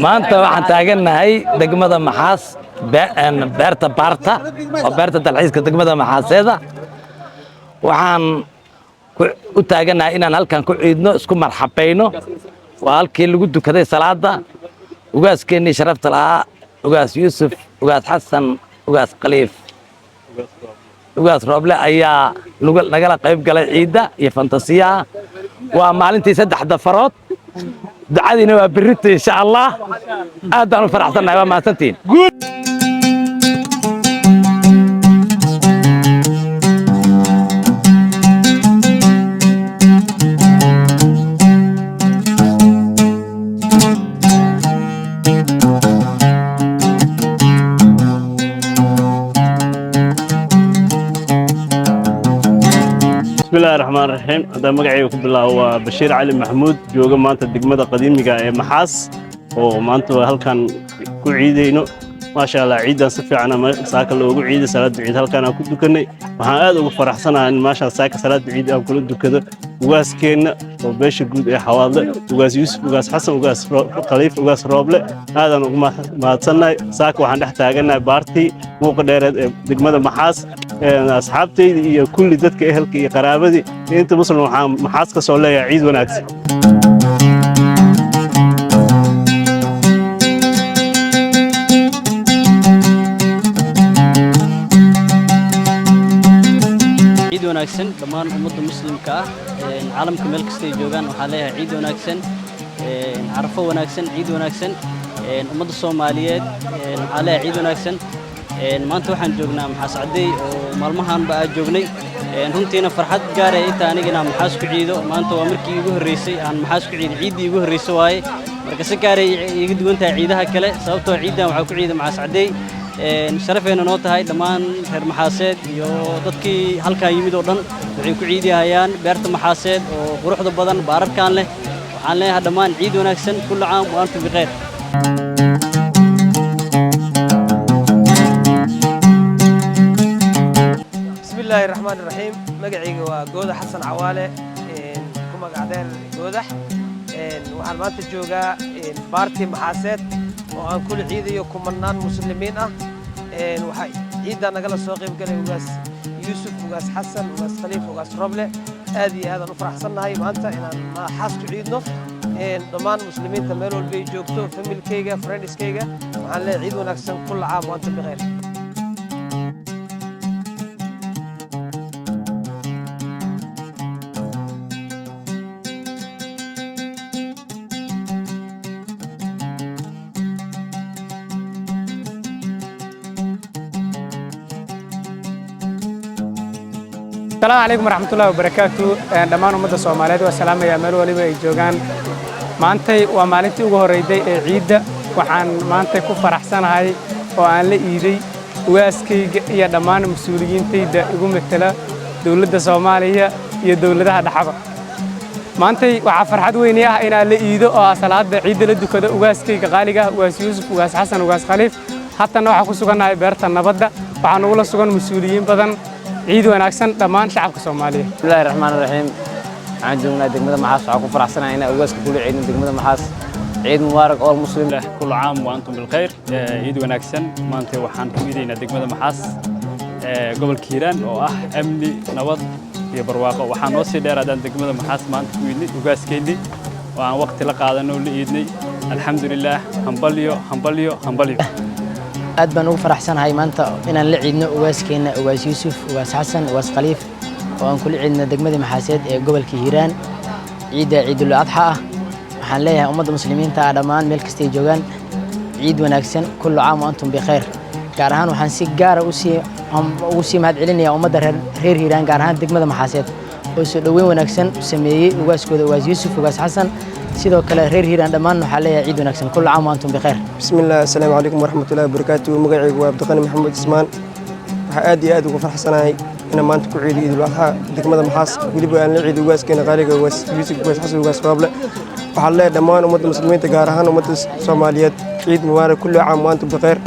maanta waxaan taagannahay degmada Maxaas beerta Baarta oo beerta dalxiiska degmada Maxaaseeda waxaan u taagannahay inaan halkan ku ciidno isku marxabayno waa halkii lagu dukaday salaada ugaaskeennii sharafta lahaa ugaas Yuusuf ugaas Xasan ugaas Khaliif ugaas Rooble ayaa nagala qayb galay ciida iyo fantasiyaha waa maalintii 3 farood ducadiina waa birrito insha Allah aad baan u faraxsanahay waa maasantiin بسم الله الرحمن الرحيم هذا مقعي بالله هو بشير علي محمود جوجا مانتا دقمدا قديميغا محاس ومانتا هلكان كو عيدينو ما شاء الله عيدان si fiican ama saaka loogu ciiday salaada ciid halkaan aan ku dukanay waxaan aad ugu faraxsanahay in maasha saaka salaada ciid aan kula dukado ugaaskeena oo beesha guud ee xawaadle ugaas Yuusuf ugaas Xasan ugaas Khaliif ugaas Rooble aadan ugu mahadsanay saaka waxaan dhex taaganahay baartii muuqa dheereed ee degmada Maxaas asxaabtayda iyo kulli dadka ehelka iyo qaraabadii inta muslim waxaan Maxaas ka soo leeyahay ciid wanaagsan wanaagsan dhamaan ummadda muslimka ah caalamka meel kasta ay joogaan waxaa leeyahay ciid wanaagsan carafo wanaagsan ciid wanaagsan ummadda Soomaaliyeed waxaa leeyahay ciid wanaagsan maanta waxaan joognaa Maxaas Cadeey oo maalmahan baa joognay runtiina farxad gaar ah inta anigana Maxaas ku ciido maanta waa markii ugu horeysay aan Maxaas ku ciido ciidii ugu horeysay waaye marka si gaar ah iga duwan tahay ciidaha kale sababtoo ciidan waxa ku ciiday Maxaas Cadeey sharafeena noo tahay dhamaan reer Maxaaseed iyo dadkii halka yimid oo dhan waxay ku ciidiyayaan beerta Maxaaseed oo quruxda badan baararkan leh waxaan leeyahay dhamaan ciid wanaagsan kullu caam wa antum biqayr bismillahir rahmanir rahim magacayga waa Gooda Xasan Cawaale ku magacdeen Goodax waxaan maanta joogaa baarti Maxaaseed oo aan kula ciidayo kumanaan muslimiin ah waxay ciidan nagala soo qayb galay ugaas Yuusuf ugaas Xasan ugaas Khaliif ugaas Rooble aad iyo aad aan u faraxsanahay maanta inaan Maxaas ku ciidno dhamaan muslimiinta meel walba ay joogto familkayga friendskayga waxaan leeyahay ciid wanaagsan kullu caam wa antum biqayr السلام عليكم ورحمة الله وبركاته دمان ummadda Soomaaliyeed waa salaamaya meel waliba ay joogaan maantay waa maalintii ugu horeeyday ee ciida waxaan maantay ku faraxsanahay oo aan la iiday waaskayga iyo dhamaan mas'uuliyiintayda ugu metela dawladda Soomaaliya iyo dawladaha dhaxaba maantay waxa farxad weyn ah in aan la iido oo salaada ciida la dukado waaskayga qaaliga ugaas Yuusuf ugaas Xasan ugaas Khaliif haddana waxa ku suganahay beerta nabadda waxaan ugu la sugan mas'uuliyiin badan ciid wanaagsan dhamaan shacabka Soomaaliyeed bismillahir rahmanir rahim aan joognaa degmada Maxaas waxa ku faraxsanahay in ugaaska kula ciidno degmada Maxaas ciid mubaarak oo muslim leh kullu caam wa antum bil khayr ciid wanaagsan maanta waxaan ku ciidaynaa degmada Maxaas gobolka Hiiraan oo ah amni nabad iyo barwaaqo waxaan noo sii dheeraadaan degmada Maxaas maanta ku ciidnay ugaaskeennii oo aan waqti la qaadano la ciidnay alxamdulillah hambalyo aad baan ugu faraxsanahay maanta inaan la ciidno ugaaskeena ugaas Yuusuf ugaas Xasan ugaas Khaliif oo aan kula ciidno degmada Maxaaseed ee gobolka Hiiraan ciidul adha waxaan leeyahay ummadda muslimiinta dhamaan meel kasta ay joogaan ciid wanaagsan kullu caam wa antum biqayr gaar ahaan waxaan si gaar ah ugu sii mahad celinayaa ummadda reer Hiiraan gaar ahaan degmada Maxaaseed oo soo dhaweyn wanaagsan u sameeyay ugaaskooda ugaas Yuusuf ugaas Xasan sidoo kale reer Hiiraan dhamaan waxa leeyahay ciid wanaagsan kullu caam wa antum biqayr bismillaah assalaamu calaykum waraxmatullaahi wabarakaatuh magacaygu waa Abdiqani Maxamed Ismaan waxa aad iyo aad ugu faraxsanahay in maanta ku ciido ciidul adha degmada Maxaas waliba aan la ciido ugaaskeena qaaliga ugaas Yuusuf ugaas Xasan ugaas Rooble waxa leeyahay dhamaan ummadda muslimiinta gaar ahaan ummadda Soomaaliyeed ciid mubaarak kullu caam wa antum biqayr